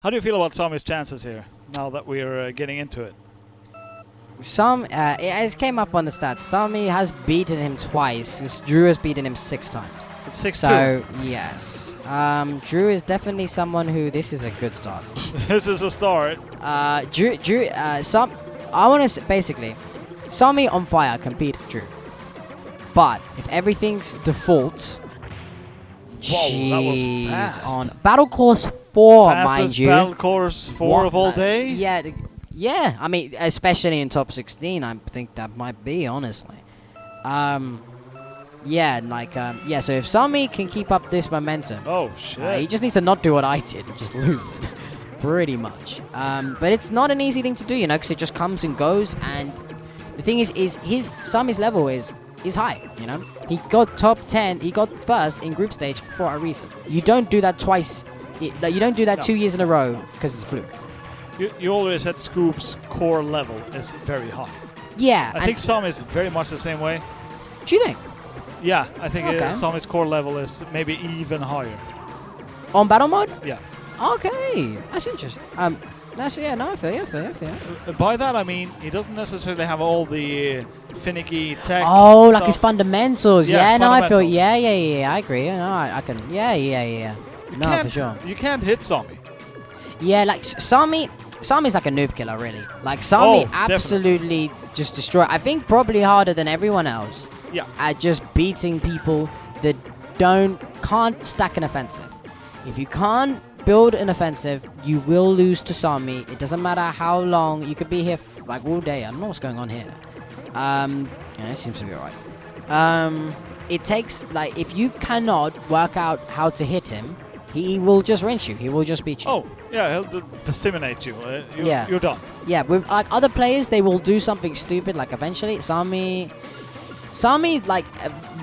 How do you feel about Sami's chances here, now that we're getting into it? It came up on the stats. Sami has beaten him twice. Drew has beaten him 6 times. It's 6-2. So, yes. Drew is definitely someone who, this is a good start. This is a start. I want to say, basically, Sami on fire can beat Drew. But, if everything's default, Whoa, that was fast. On Battle Course 4, Fastest mind you. Battle Course 4 of all day? Yeah, I mean, especially in top 16, I think that might be, honestly. So if Sami can keep up this momentum... Oh, shit. he just needs to not do what I did and just lose it. Pretty much. But it's not an easy thing to do, you know, because it just comes and goes, and the thing is Sami's level is high, you know? He got top 10, he got first in group stage for a reason. You don't do that twice, you don't do that 2 years in a row because it's a fluke. You always said Scoop's core level is very high. Yeah. I think Sami is very much the same way. Do you think? Yeah, I think Sami's core level is maybe even higher. On battle mode? Yeah. Okay, that's interesting. I feel you. By that I mean he doesn't necessarily have all the finicky tech. Oh, stuff. like his fundamentals. Yeah, No, I feel. fundamentals. Yeah. I agree. No, I can. Yeah. No, for sure. You can't hit Sami. Yeah, like Sami's like a noob killer, really. Like Sami absolutely just destroy. I think probably harder than everyone else. Yeah. At just beating people that can't stack an offensive. If you can't build an offensive, you will lose to Sami. It doesn't matter how long. You could be here like all day. I don't know what's going on here. It seems to be alright. It takes, like, if you cannot work out how to hit him, he will just rinse you. He will just beat you. Oh, yeah, he'll disseminate you. You're done. Yeah, with like other players, they will do something stupid. Like eventually, Sami, like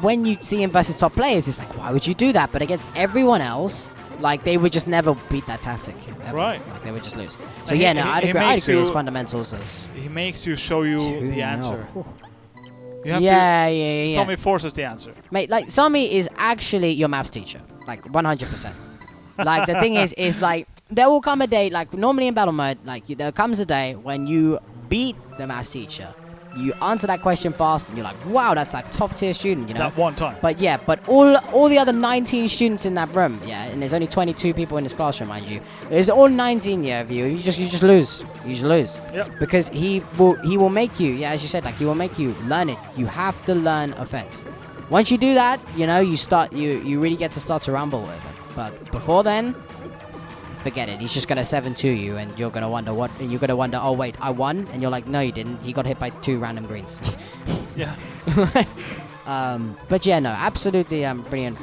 when you see him versus top players, it's like, why would you do that? But against everyone else, like they would just never beat that tactic. Ever. Right. Like they would just lose. So And yeah, I'd agree. His fundamentals. He makes you show you the answer. You have Yeah. Sami forces the answer. Mate, like Sami is actually your maths teacher, like 100%. Like the thing is like there will come a day, like normally in battle mode, like there comes a day when you beat the maths teacher, you answer that question fast, and you're like, wow, that's like top tier student, you know. That one time. But yeah, but all the other 19 students in that room, yeah, and there's only 22 people in this classroom, mind you. There's all 19 of you. You just lose. You just lose. Yep. Because he will make you, yeah, as you said, like he will make you learn it. You have to learn offense. Once you do that, you know, you really get to start to rumble with it. But before then, forget it. He's just gonna 7-2 you, and you're gonna wonder oh wait, I won, and you're like, no, you didn't. He got hit by 2 random greens. Yeah. But yeah, no, absolutely, brilliant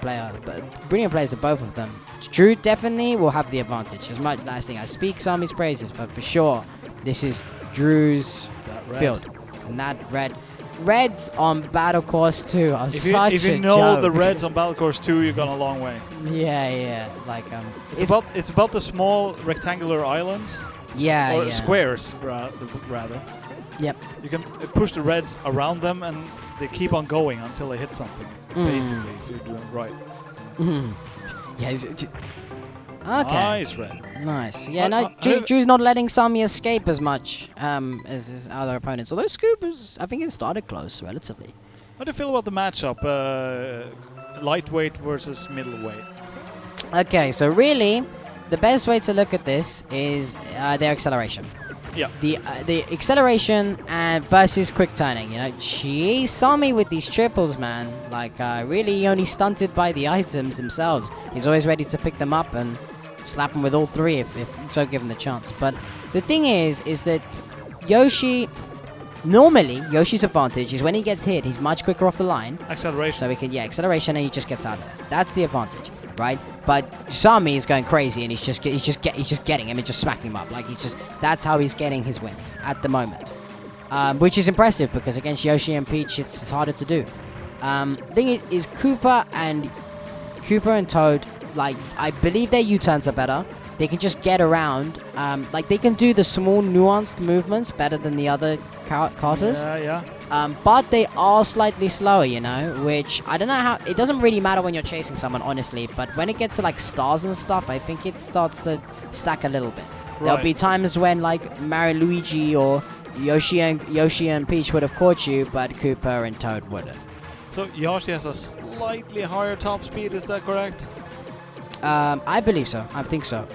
player. But brilliant players are both of them. Drew definitely will have the advantage. As much last thing I speak Sami's praises, but for sure, this is Drew's field, and that Reds on Battle Course 2 are such a joke. If you know the Reds on Battle Course 2, you've gone a long way. Yeah. Like it's about the small rectangular islands. Yeah. Squares rather. Yep. You can push the Reds around them, and they keep on going until they hit something. Basically, if you're doing it right. Yeah. Okay. Nice, Red. Nice. Yeah, Drew's not letting Sami escape as much as his other opponents. Although Scoop I think it started close, relatively. How do you feel about the matchup? Lightweight versus middleweight. Okay, so really, the best way to look at this is their acceleration. Yeah. The acceleration and versus quick turning. You know, Sami with these triples, man. Like really only stunted by the items themselves. He's always ready to pick them up and slap him with all 3 if so given the chance. But the thing is that Yoshi's advantage is when he gets hit, he's much quicker off the line. Acceleration. So he can, acceleration, and he just gets out of there. That's the advantage, right? But Sami is going crazy, and he's just getting him and just smacking him up. Like that's how he's getting his wins at the moment, which is impressive because against Yoshi and Peach, it's harder to do. Thing is Koopa and Toad. Like, I believe their U-turns are better. They can just get around. Like, they can do the small, nuanced movements better than the other carters. Yeah. but they are slightly slower, you know, which I don't know how. It doesn't really matter when you're chasing someone, honestly, but when it gets to like stars and stuff, I think it starts to stack a little bit. There'll be times when like Mario, Luigi, or Yoshi and Peach would have caught you, but Koopa and Toad wouldn't. So Yoshi has a slightly higher top speed, is that correct? I believe so. I think so.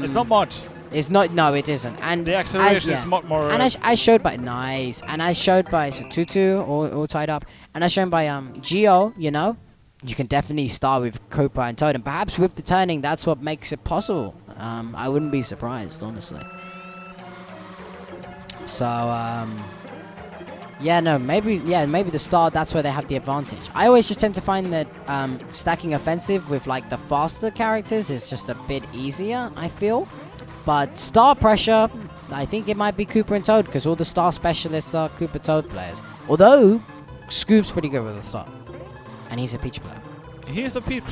It's not much. It's not. No, it isn't. And The acceleration is much more. And I showed by nice. And I showed by Tutu all tied up. And I shown by Geo. You know, you can definitely start with Koopa and Toad, and perhaps with the turning, that's what makes it possible. I wouldn't be surprised, honestly. So yeah, no, maybe the start, that's where they have the advantage. I always just tend to find that stacking offensive with like the faster characters is just a bit easier, I feel. But star pressure, I think it might be Koopa and Toad, because all the star specialists are Koopa Toad players. Although Scoop's pretty good with the star, and he's a Peach player. He is a Peach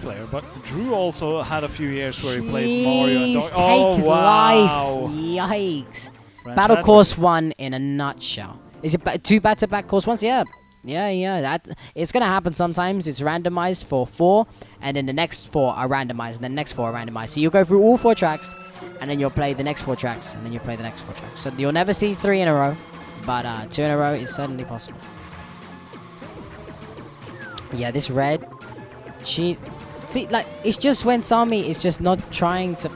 player, but Drew also had a few years where he played Mario and Donkey. Take his life! Yikes! Battle Course 1 in a nutshell. Is it 2 back-to-back Course 1s? Yeah. Yeah. That it's gonna happen sometimes. It's randomized for 4, and then the next 4 are randomized, and the next 4 are randomized. So you'll go through all 4 tracks, and then you'll play the next 4 tracks, and then you'll play the next 4 tracks. So you'll never see 3 in a row, but 2 in a row is certainly possible. Yeah, this red, see, like, it's just when Sami is just not trying to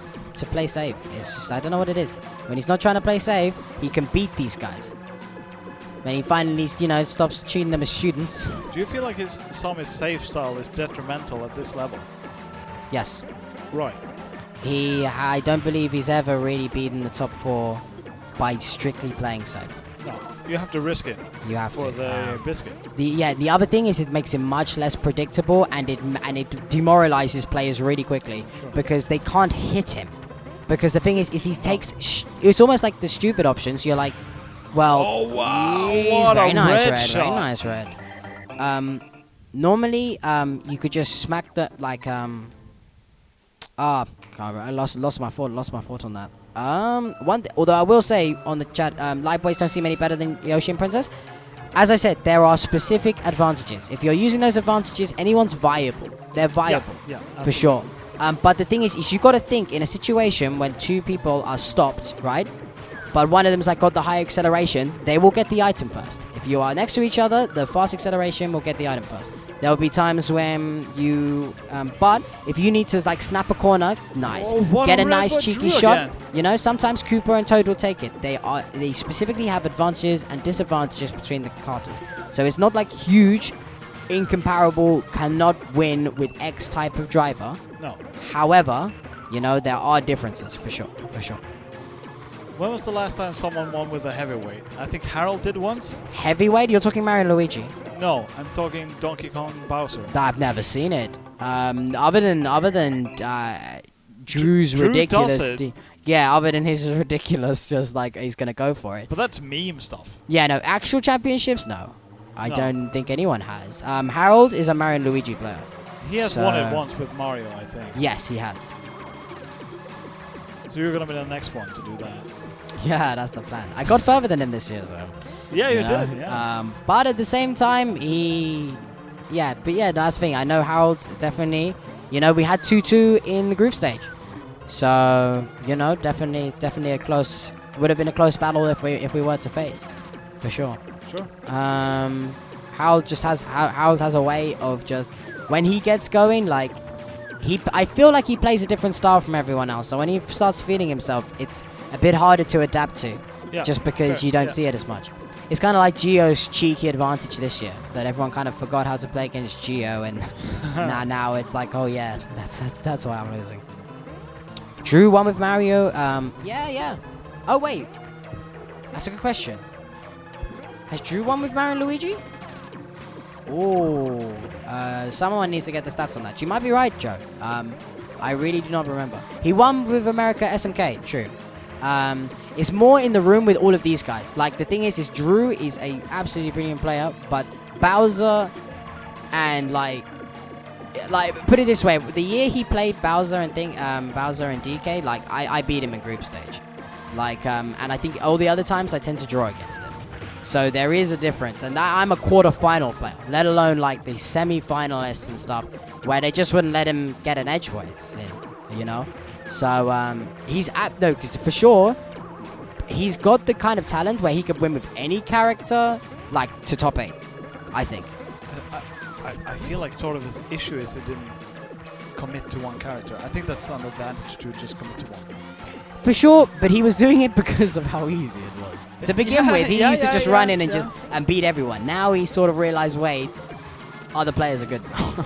play safe. It's just, I don't know what it is. When he's not trying to play safe, he can beat these guys. When he finally, you know, stops treating them as students. Do you feel like Sami's safe style is detrimental at this level? Yes. Right. I don't believe he's ever really beaten the top 4 by strictly playing safe. No, you have to risk it. You have for to. the biscuit. The other thing is it makes it much less predictable, and it demoralizes players really quickly, because they can't hit him. Because the thing is he takes. It's almost like the stupid options. You're like, well, oh wow, what very a nice red red, shot. very nice red. Normally, you could just smack the like I lost my thought on that. Although I will say on the chat, live boys don't seem any better than Yoshi and Princess. As I said, there are specific advantages. If you're using those advantages, anyone's viable. They're viable, yeah, for sure. But the thing is you've got to think in a situation when 2 people are stopped, right? But one of them's like got the high acceleration, they will get the item first. If you are next to each other, the fast acceleration will get the item first. There will be times when you, but if you need to like snap a corner, nice, get a nice cheeky shot. Again. You know, sometimes Koopa and Toad will take it. They specifically have advantages and disadvantages between the karters. So it's not like huge, incomparable, cannot win with X type of driver. No. However, you know, there are differences for sure. When was the last time someone won with a heavyweight? I think Harold did once. Heavyweight? You're talking Mario and Luigi? No, I'm talking Donkey Kong Bowser. I've never seen it. Other than Drew's Drew ridiculous. Does it. Yeah, other than his ridiculous, just like he's gonna go for it. But that's meme stuff. Yeah, no, actual championships, no. I don't think anyone has. Harold is a Mario and Luigi player. He has won it once with Mario, I think. Yes, he has. So you're gonna be the next one to do that. Yeah, that's the plan. I got further than him this year, so. Yeah, you did. Yeah. But at the same time, that's the thing. I know Harold definitely. You know, we had 2-2 in the group stage, so you know, definitely a close. Would have been a close battle if we were to face, for sure. Sure. Harold has a way of just when he gets going, like I feel like he plays a different style from everyone else. So when he starts feeling himself, it's a bit harder to adapt to, just because you don't see it as much. It's kind of like Geo's cheeky advantage this year, that everyone kind of forgot how to play against Geo, and now it's like, oh yeah, that's why I'm losing. Drew won with Mario. Yeah. Oh wait, that's a good question. Has Drew won with Mario and Luigi? Oh, someone needs to get the stats on that. You might be right, Joe. I really do not remember. He won with America SMK, true. It's more in the room with all of these guys. Like, the thing is Drew is a absolutely brilliant player, but Bowser and like put it this way, the year he played Bowser and DK, like I beat him in group stage. Like, and I think all the other times I tend to draw against him. So there is a difference, and I'm a quarter-final player, let alone like the semi-finalists and stuff, where they just wouldn't let him get an edgeways in, you know. So he's because for sure he's got the kind of talent where he could win with any character, like to top 8, I think. I feel like sort of his issue is he didn't commit to one character. I think that's an advantage to just commit to one. For sure, but he was doing it because of how easy it was. To begin with, he used to just run in and just beat everyone. Now he sort of realized, wait, other players are good now.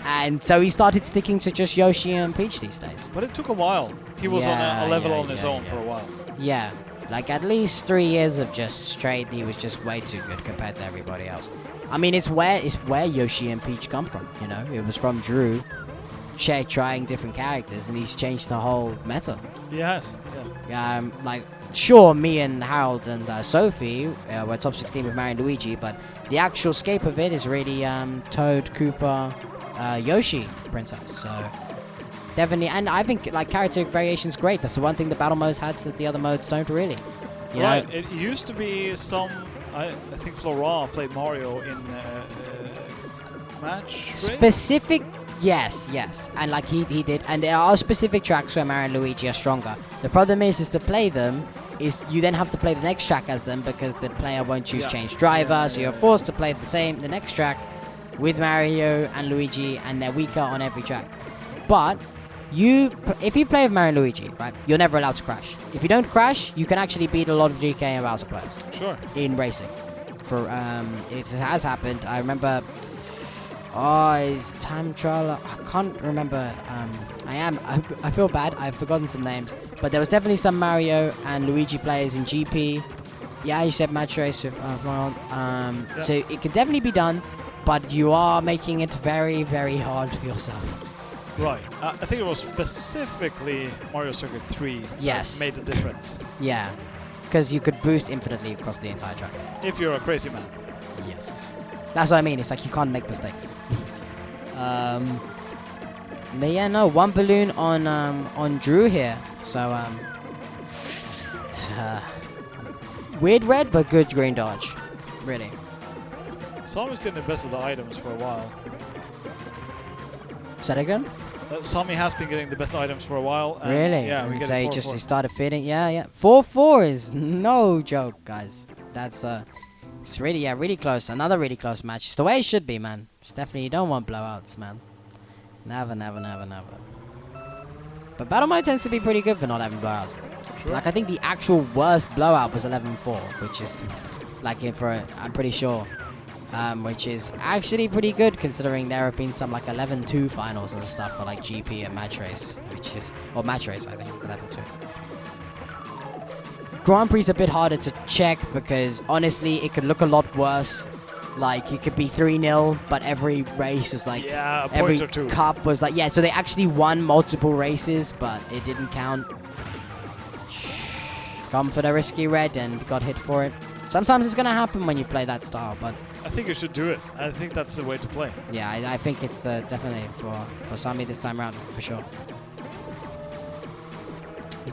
And so he started sticking to just Yoshi and Peach these days. But it took a while. He was on a level on his own for a while. Yeah, like at least 3 years of just straight, he was just way too good compared to everybody else. I mean, it's where Yoshi and Peach come from, you know? It was from Drew trying different characters, and he's changed the whole meta. Yes, yeah. Like, sure, me and Harold and Sophie were top 16 with Mario and Luigi, but the actual scape of it is really Toad, Koopa, Yoshi, Princess. So definitely, and I think like character variation's great. That's the one thing the battle modes had that the other modes don't really. You know? It used to be some. I think Flora played Mario in match. Specific. Yes, and like he did, and there are specific tracks where Mario and Luigi are stronger. The problem is to play them, is you then have to play the next track as them because the player won't choose change driver, so you're forced to play the next track with Mario and Luigi, and they're weaker on every track. But if you play with Mario and Luigi, right, you're never allowed to crash. If you don't crash, you can actually beat a lot of DK and Bowser players. Sure. In racing, it has happened. I remember. Is time trial? I can't remember. I feel bad. I've forgotten some names, but there was definitely some Mario and Luigi players in GP. Yeah, you said match race with So it can definitely be done, but you are making it very, very hard for yourself. Right. I think it was specifically Mario Circuit 3 that made the difference. Yeah, because you could boost infinitely across the entire track. If you're a crazy man. Yes. That's what I mean. It's like you can't make mistakes. But yeah, no, one balloon on Drew here. So weird red, but good green dodge. Really. Sami's getting the best of the items for a while. Say that again? Sami has been getting the best items for a while. Really? Yeah, we get so he started fitting. Yeah. 4-4 is no joke, guys. That's it's really close. Another really close match. It's the way it should be, man. It's definitely, you don't want blowouts, man. Never. But battle mode tends to be pretty good for not having blowouts. Sure. Like, I think the actual worst blowout was 11-4, which is, like, I'm pretty sure, which is actually pretty good considering there have been some, like, 11-2 finals and stuff for, like, GP and match race, or match race, I think, 11-2. Grand Prix is a bit harder to check because honestly it could look a lot worse. Like it could be 3-0, but every race was like every cup was like so they actually won multiple races, but it didn't count. Gone for the risky red and got hit for it. Sometimes it's gonna happen when you play that style, but I think you should do it. I think that's the way to play. Yeah, I think it's definitely for Sami this time around for sure.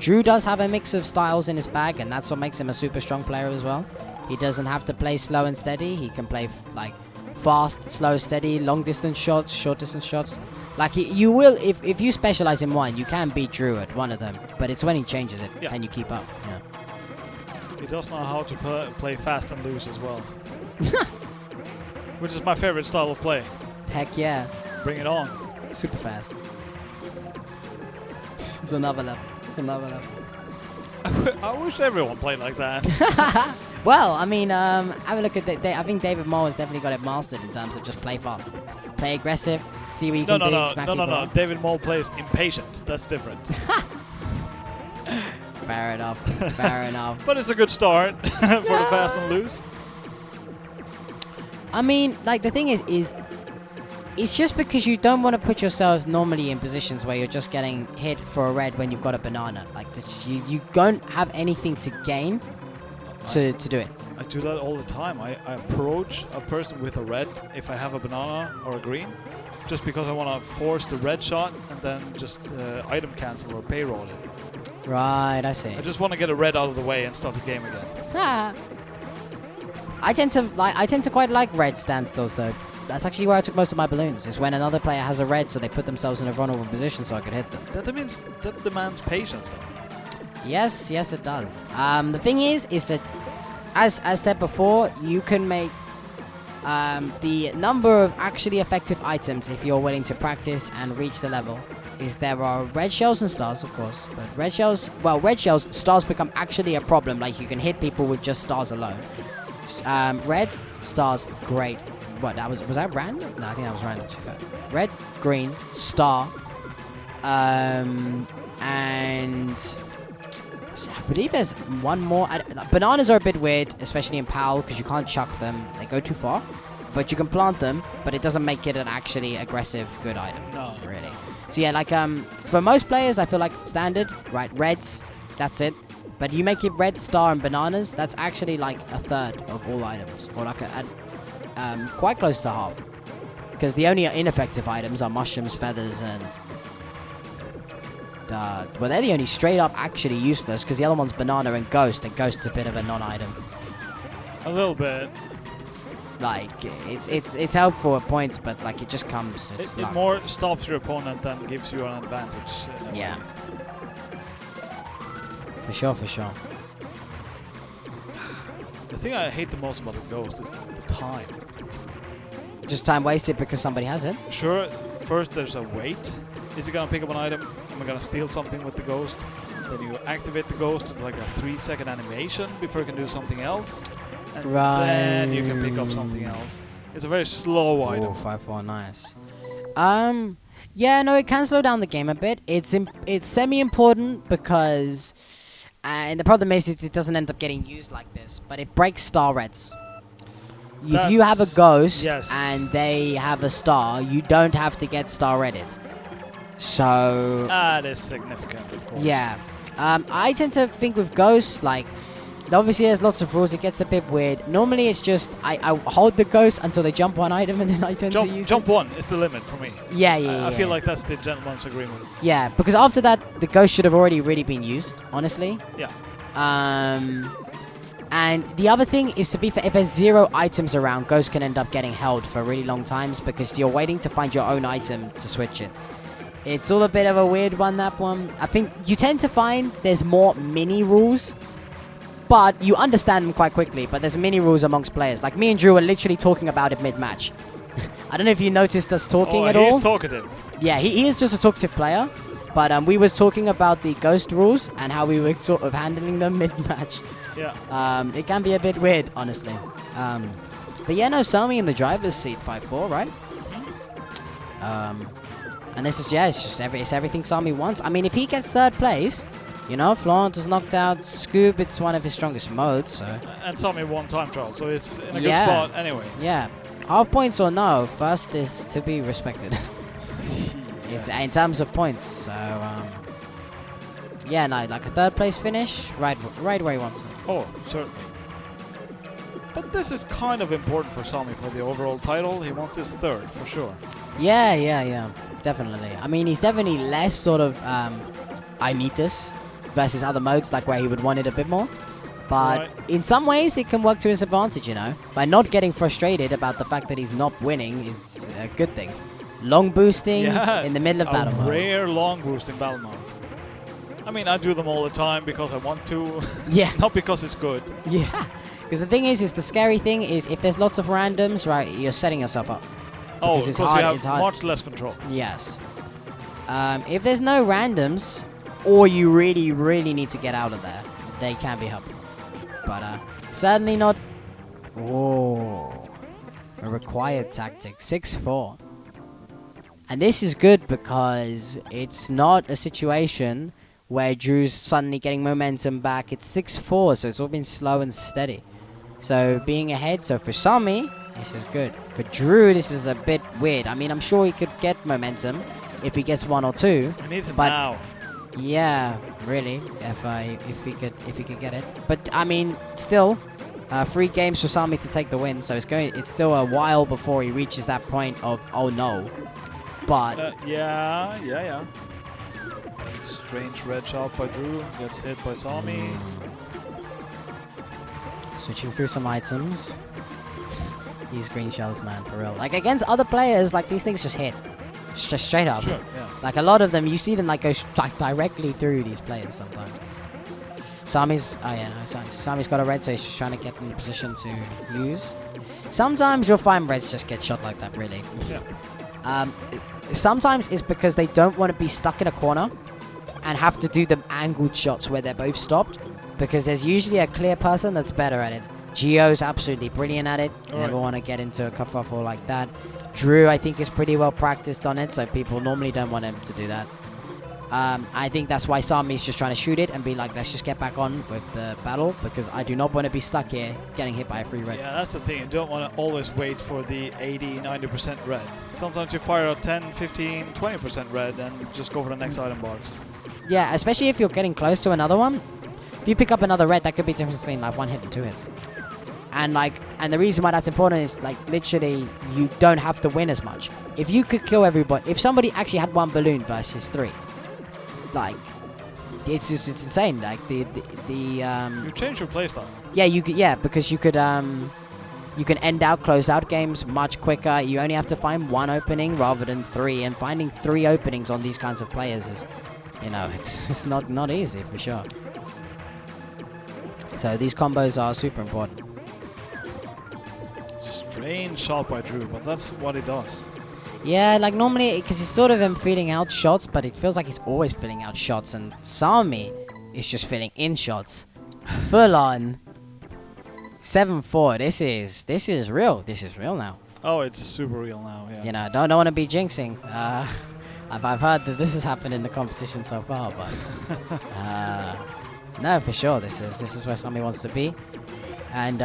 Drew does have a mix of styles in his bag, and that's what makes him a super strong player as well. He doesn't have to play slow and steady. He can play like fast, slow, steady, long distance shots, short distance shots. Like you will, if you specialize in one, you can beat Drew at one of them. But it's when he changes it, can you keep up? Yeah. He does know how to play fast and loose as well. Which is my favorite style of play. Heck yeah. Bring it on. Super fast. It's another level. I wish everyone played like that. Well, I mean, have a look at I think David Moore has definitely got it mastered in terms of just play fast, play aggressive, see what you can do. No. David Moore plays impatient. That's different. Fair enough. But it's a good start for the fast and loose. I mean, like the thing is it's just because you don't want to put yourselves normally in positions where you're just getting hit for a red when you've got a banana. Like this, you don't have anything to gain to do it. I do that all the time. I approach a person with a red if I have a banana or a green, just because I want to force the red shot and then just item cancel or payroll it. Right, I see. I just want to get a red out of the way and start the game again. I tend to quite like red standstills though. That's actually where I took most of my balloons. Is when another player has a red, so they put themselves in a vulnerable position, so I could hit them. That means that demands patience, though. Yes, it does. The thing is that, as said before, you can make the number of actually effective items if you're willing to practice and reach the level. Is there are red shells and stars, of course, but red shells, stars become actually a problem. Like you can hit people with just stars alone. Red stars, great. What was that random? No, I think that was random. Too fair. Red, green, star, and I believe there's one more. Bananas are a bit weird, especially in PAL, because you can't chuck them; they go too far. But you can plant them, but it doesn't make it an actually aggressive, good item. No, really. So yeah, like for most players, I feel like standard, right? Reds, that's it. But you make it red, star, and bananas. That's actually like a third of all items, or like quite close to half. Because the only ineffective items are mushrooms, feathers, and well, they're the only straight up actually useless. Because the other one's banana and ghost, and ghost's a bit of a non-item. A little bit. Like it's helpful at points, but like it just comes. It more stops your opponent than gives you an advantage. Yeah. For sure. The thing I hate the most about the ghost is the time. Just time wasted because somebody has it. Sure, first there's a wait. Is he gonna pick up an item? Am I gonna steal something with the ghost? Then you activate the ghost. It's like a 3-second animation before you can do something else. And then you can pick up something else. It's a very slow item. 5-4, nice. Yeah, no, it can slow down the game a bit. It's semi-important because, and the problem is it doesn't end up getting used like this, but it breaks star reds. If you have a ghost and they have a star, you don't have to get star redded. So that is significant, of course. Yeah, I tend to think with ghosts like. Obviously, there's lots of rules. It gets a bit weird. Normally, it's just I hold the ghost until they jump one item, and then I tend to use jump one is the limit for me. Yeah. I feel like that's the gentleman's agreement. Yeah, because after that, the ghost should have already really been used. Honestly. Yeah. And the other thing is, to be fair, if there's 0 items around, ghosts can end up getting held for really long times because you're waiting to find your own item to switch it. It's all a bit of a weird one. That one. I think you tend to find there's more mini rules. But you understand them quite quickly, but there's mini rules amongst players. Like me and Drew were literally talking about it mid-match. I don't know if you noticed us talking at all. He's talkative. Yeah, he is just a talkative player. But we was talking about the ghost rules and how we were sort of handling them mid-match. Yeah. It can be a bit weird, honestly. But yeah, no, Sami in the driver's seat, 5-4, right? And this is, it's just everything Sami wants. I mean, if he gets 3rd place... You know, Florent was knocked out. Scoob, it's one of his strongest modes, so... And Sami won time trial, so it's in a good spot anyway. Yeah. Half points or no, first is to be respected. In terms of points, so... yeah, no, like a 3rd place finish, right where he wants it. Oh, certainly. But this is kind of important for Sami for the overall title. He wants his 3rd, for sure. Yeah. Definitely. I mean, he's definitely less sort of... I need this. Versus other modes, like where he would want it a bit more. But in some ways, it can work to his advantage, you know. By not getting frustrated about the fact that he's not winning is a good thing. Long boosting in the middle of battle mode. Rare long boost in battle mode. I mean, I do them all the time because I want to. Yeah. Not because it's good. Yeah. Because the thing is the scary thing is if there's lots of randoms, right, you're setting yourself up. Oh, because you have much less control. Yes. If there's no randoms... Or you really, really need to get out of there. They can be helpful. But certainly not... Whoa. A required tactic. 6-4. And this is good because it's not a situation where Drew's suddenly getting momentum back. It's 6-4, so it's all been slow and steady. So being ahead, so for Sami, this is good. For Drew, this is a bit weird. I mean, I'm sure he could get momentum if he gets 1 or 2. He needs it now. Yeah, really. If he could get it, but I mean, still, 3 games for Sami to take the win. So it's still a while before he reaches that point of oh no. But yeah. Strange red shot by Drew gets hit by Sami. Switching through some items. He's green shells, man, for real. Like, against other players, like, these things just hit. Just straight up. Sure, yeah. Like, a lot of them, you see them, like, go like, directly through these players sometimes. Sami's... Oh, yeah, no, sorry. Sami's got a red, so he's just trying to get in the position to use. Sometimes you'll find reds just get shot like that, really. Yeah. Sometimes it's because they don't want to be stuck in a corner and have to do the angled shots where they're both stopped, because there's usually a clear person that's better at it. Gio's absolutely brilliant at it. Never want to get into a kerfuffle like that. Drew, I think, is pretty well practiced on it, so people normally don't want him to do that. I think that's why Sami's just trying to shoot it and be like, let's just get back on with the battle, because I do not want to be stuck here getting hit by a free red. Yeah, that's the thing. You don't want to always wait for the 80, 90% red. Sometimes you fire out 10, 15, 20% red and just go for the next item box. Yeah, especially if you're getting close to another one. If you pick up another red, that could be the difference between like 1 hit and 2 hits. And the reason why that's important is, like, literally you don't have to win as much. If you could kill everybody, if somebody actually had 1 balloon versus 3, like, it's insane. Like You change your playstyle. Yeah, because you can end out close out games much quicker. You only have to find 1 opening rather than 3, and finding 3 openings on these kinds of players is, you know, it's not easy for sure. So these combos are super important. Strange shot by Drew, but that's what he does. Yeah, like normally, because he's sort of feeling out shots, but it feels like he's always filling out shots, and Sami is just filling in shots. Full on. 7-4. This is real. This is real now. Oh, it's super real now, yeah. You know, don't want to be jinxing. I've heard that this has happened in the competition so far, but no, for sure, this is where Sami wants to be, and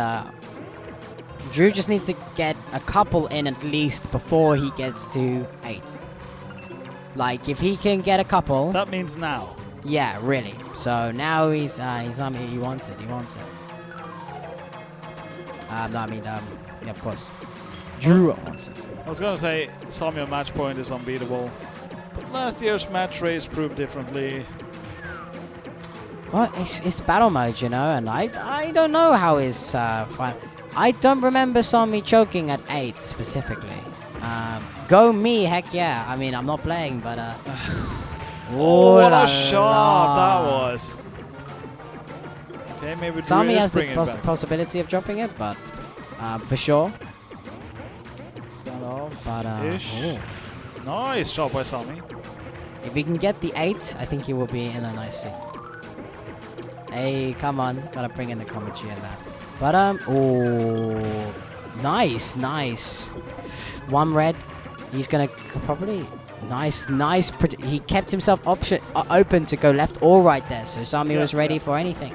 Drew just needs to get a couple in at least before he gets to 8. Like, if he can get a couple... That means now. Yeah, really. So now he's on it. He wants it. He wants it. No, I mean, yeah, of course. Drew wants it. I was going to say, Sami on match point is unbeatable. But last year's match race proved differently. Well, it's battle mode, you know, and I don't know how his fight... I don't remember Sami choking at 8 specifically. Go me, heck yeah. I mean, I'm not playing, but... oh, what a shot that was. Okay, maybe Drew Sami is has the bringing it back. possibility of dropping it, but for sure. Stand off. But, nice shot by Sami. If he can get the 8, I think he will be in a nice seat. Hey, come on. Gotta bring in the commentary and that. But, oh, nice. 1 red. He's gonna probably, nice. He kept himself open to go left or right there, so Sami was ready for anything.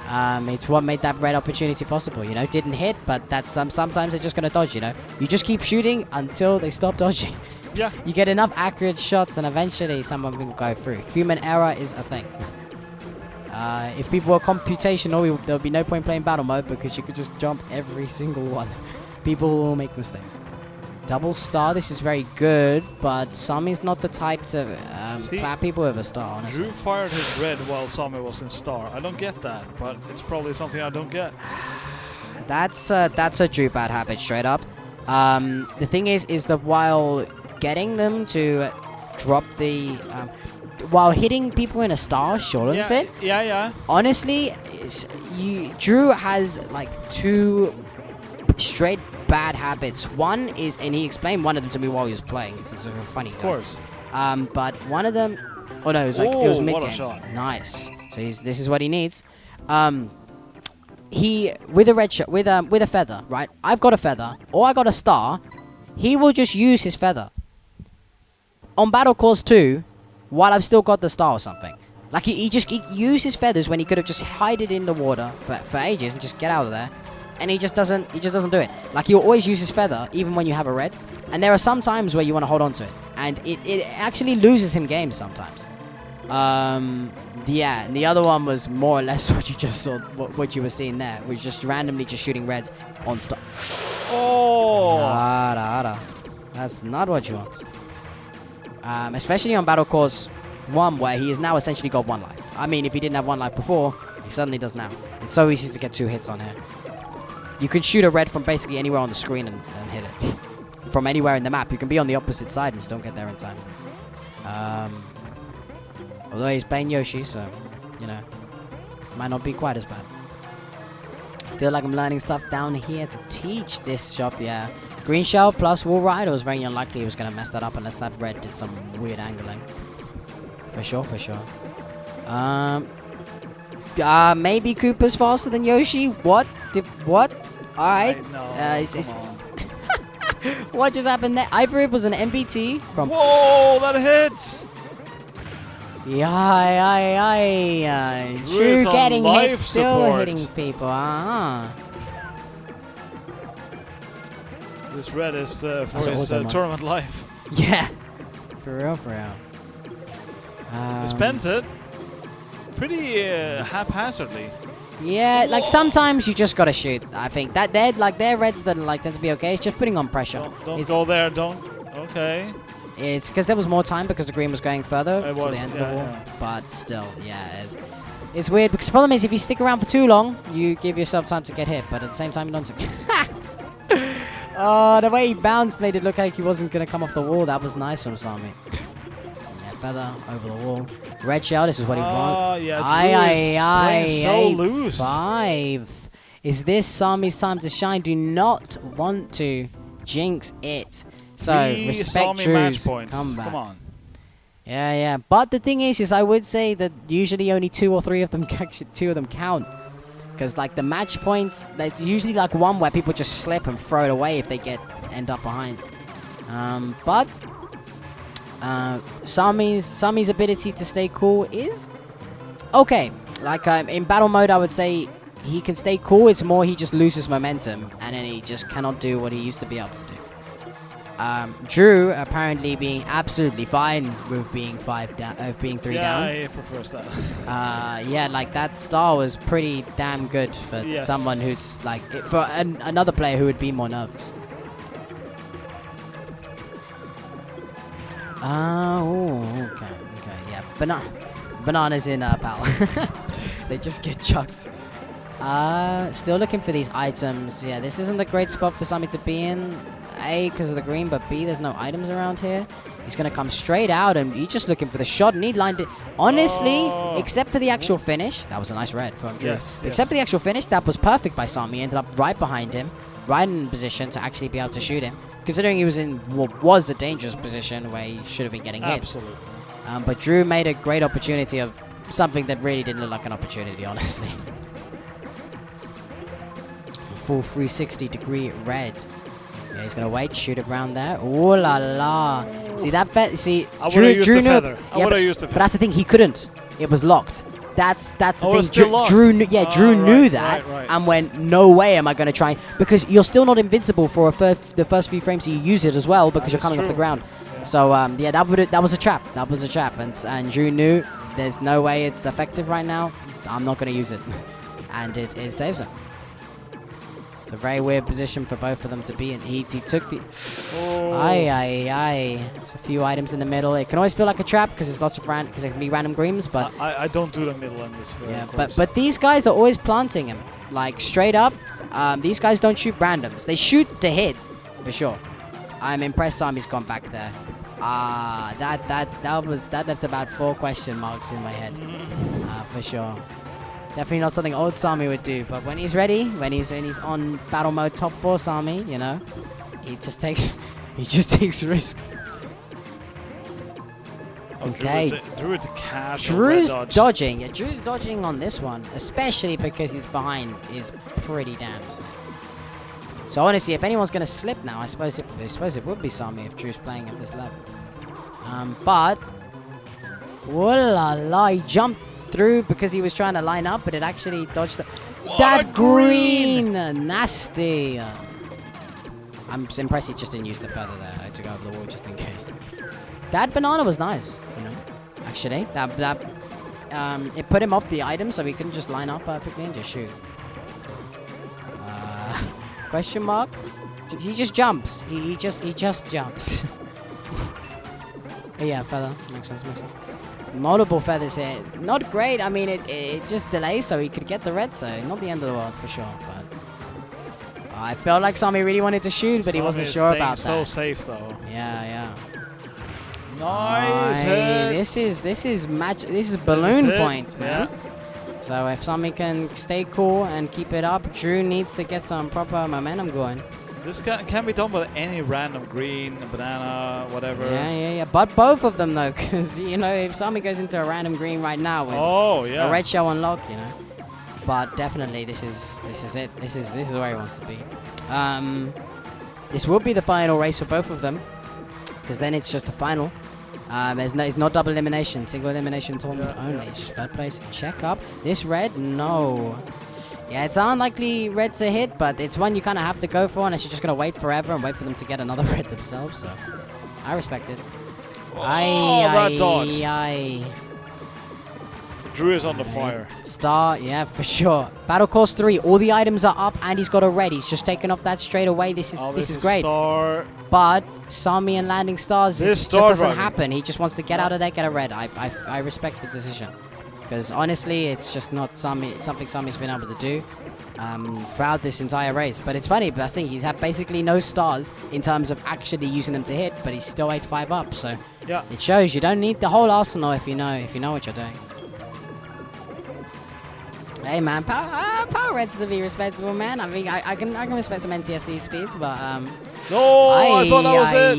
It's what made that red opportunity possible, you know. Didn't hit, but that's sometimes they're just gonna dodge, you know. You just keep shooting until they stop dodging. Yeah. You get enough accurate shots, and eventually someone will go through. Human error is a thing. If people were computational, there would be no point playing battle mode, because you could just jump every single one. People will make mistakes. Double star, this is very good, but Sami's not the type to clap people with a star, honestly. Drew fired his red while Sami was in star. I don't get that, but it's probably something I don't get. That's a Drew bad habit, straight up. The thing is that while getting them to drop the... while hitting people in a star shortens it. Yeah. Honestly, Drew has like 2 straight bad habits. One is, and he explained one of them to me while he was playing. This is a funny guy. Of course. But one of them, oh no, it was like it was mid game. What a shot! Nice. So this is what he needs. He with a red shot, with a feather, right? I've got a feather, or I got a star. He will just use his feather on Battle Course 2. While I've still got the star or something. Like, he used his feathers when he could have just hide it in the water for ages and just get out of there. And he just doesn't do it. Like, he'll always use his feather, even when you have a red. And there are some times where you want to hold on to it. And it actually loses him games sometimes. Yeah, and the other one was more or less what you just saw, what you were seeing there. Was just randomly just shooting reds on star. Oh! That's not what you want. Especially on Battle Course 1, where he has now essentially got 1 life. I mean, if he didn't have 1 life before, he suddenly does now. It's so easy to get 2 hits on here. You can shoot a red from basically anywhere on the screen and hit it. From anywhere in the map. You can be on the opposite side and still get there in time. Although he's playing Yoshi, so, you know, might not be quite as bad. I feel like I'm learning stuff down here to teach this shop, yeah. Green shell plus wall ride. It was very unlikely he was going to mess that up unless that red did some weird angling. For sure, for sure. Maybe Koopa's faster than Yoshi. What? What? Alright. No, come on. What just happened there? Either it was an MBT from... Whoa, that hits! Yeah, Drew getting hit, still hitting people. This red is for his tournament life. Yeah, for real, for real. He spends it pretty haphazardly. Yeah, like sometimes you just gotta shoot. I think that they're reds that like tend to be okay. It's just putting on pressure. Don't go there. Don't. Okay. It's because there was more time because the green was going further to the end of the wall. Yeah. But still, yeah, it's weird because the problem is if you stick around for too long, you give yourself time to get hit. But at the same time, you don't. Oh, the way he bounced made it look like he wasn't gonna come off the wall. That was nice from Sami. Yeah, feather over the wall. Red shell, this is what he wants. Oh, yeah, So loose. 5. Is this Sami's time to shine? Do not want to jinx it. So, respect Drew's comeback. Come on. Yeah. But the thing is I would say that usually only 2 or 3 of them, two of them count. Because, like, the match points, there's usually, like, one where people just slip and throw it away if they end up behind. But... Sami's ability to stay cool is okay. Like in battle mode, I would say he can stay cool. It's more he just loses momentum and then he just cannot do what he used to be able to do. Drew apparently being absolutely fine with being 3 down. Yeah, he prefers that. Yeah, like that star was pretty damn good for someone who's like for another player who would be more nervous. Okay, yeah. Bananas in pal. They just get chucked. Still looking for these items. Yeah, this isn't the great spot for Sami to be in. A, because of the green, but B, there's no items around here. He's going to come straight out, and he's just looking for the shot, and he lined it. Honestly, except for the actual finish, that was a nice red from Drew. Yes. Except for the actual finish, that was perfect by Sami. He ended up right behind him, right in position to actually be able to shoot him. Considering he was in what was a dangerous position where he should have been getting hit. Absolutely. But Drew made a great opportunity of something that really didn't look like an opportunity, honestly. Full 360-degree red. Yeah, he's gonna wait, shoot it round there. Ooh la la! See that See, Drew knew. I would have used the feather. But that's the thing, he couldn't. It was locked. That's the thing. It's still locked. Drew knew that and went, no way am I going to try, because you're still not invincible for the first few frames you use it as well because you're coming off the ground. Yeah. So yeah, that was a trap. That was a trap, and Drew knew there's no way it's effective right now. I'm not going to use it, and it saves him. It's a very weird position for both of them to be in. He took the... Aye. There's a few items in the middle. It can always feel like a trap because there's lots of because it can be random greens, but... I don't do the middle in this yeah, but these guys are always planting him. Like, straight up, these guys don't shoot randoms. They shoot to hit, for sure. I'm impressed Sami's gone back there. That left about 4 question marks in my head. For sure. Definitely not something old Sami would do, but when he's ready, when he's on battle mode top 4 Sami, you know, he just takes risks. Okay. Drew with the cash. Drew's dodging. Yeah, Drew's dodging on this one, especially because he's behind is pretty damn safe. So honestly, if anyone's gonna slip now, I suppose it would be Sami if Drew's playing at this level. But whoa la la, he jumped through because he was trying to line up, but it actually dodged that green. Nasty. I'm impressed he just didn't use the feather there. I had to go over the wall just in case. That banana was nice, you know. Actually, it put him off the item, so he couldn't just line up perfectly and just shoot. Question mark? He just jumps. He just jumps. Yeah, feather. Makes sense. Multiple feathers here. Not great. I mean, it just delays so he could get the red, so not the end of the world for sure. I felt like Sami really wanted to shoot, but he wasn't sure about that. So safe though. Yeah. Nice hit. This is balloon point, man. Yeah. So if Sami can stay cool and keep it up, Drew needs to get some proper momentum going. This can be done with any random green, banana, whatever. Yeah. But both of them though, because you know if Sami goes into a random green right now with a red shell unlock, you know. But definitely this is it. This is where he wants to be. This will be the final race for both of them, because then it's just a final. It's not double elimination, single elimination tournament only. It's just third place. Check up. This red, no. Yeah, it's unlikely red to hit, but it's one you kind of have to go for unless you're just going to wait forever and wait for them to get another red themselves. So, I respect it. Red dodge. Drew is on the fire. Star, yeah, for sure. Battle course 3, all the items are up and he's got a red. He's just taken off that straight away. This is great. Star. But Sami and landing stars, it just doesn't happen. He just wants to get out of there, get a red. I respect the decision. Because honestly, it's just not something Sami's been able to do throughout this entire race. But it's funny, but I think he's had basically no stars in terms of actually using them to hit, but he's still 8-5 up. So it shows you don't need the whole arsenal if you know what you're doing. Hey man, power reds to be respectable, man. I mean, I can respect some NTSC speeds, but no, I thought that was it.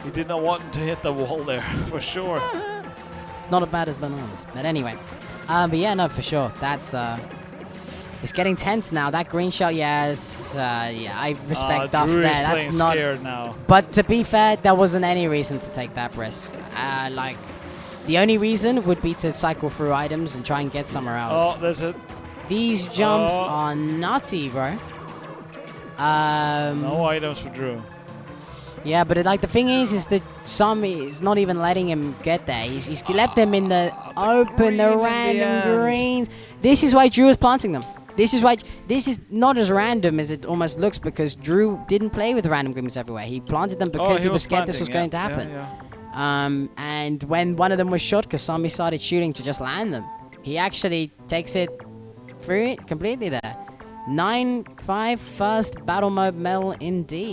He did not want to hit the wall there for sure. It's not as bad as bananas, but anyway. But yeah, no, for sure. That's it's getting tense now. That green shot, yes, I respect Duff Drew there. That's not scared now. But to be fair, there wasn't any reason to take that risk. The only reason would be to cycle through items and try and get somewhere else. Oh, there's it. These jumps are nutty, bro. No items for Drew. Yeah, but the thing is that Sami is not even letting him get there. He's left him in the open, the random greens. This is why Drew is planting them. This is why this is not as random as it almost looks, because Drew didn't play with random greens everywhere. He planted them because he was scared this was going to happen. And when one of them was shot, because Sami started shooting to just land them, he actually takes it through it completely there. 9-5 first battle mode medal indeed.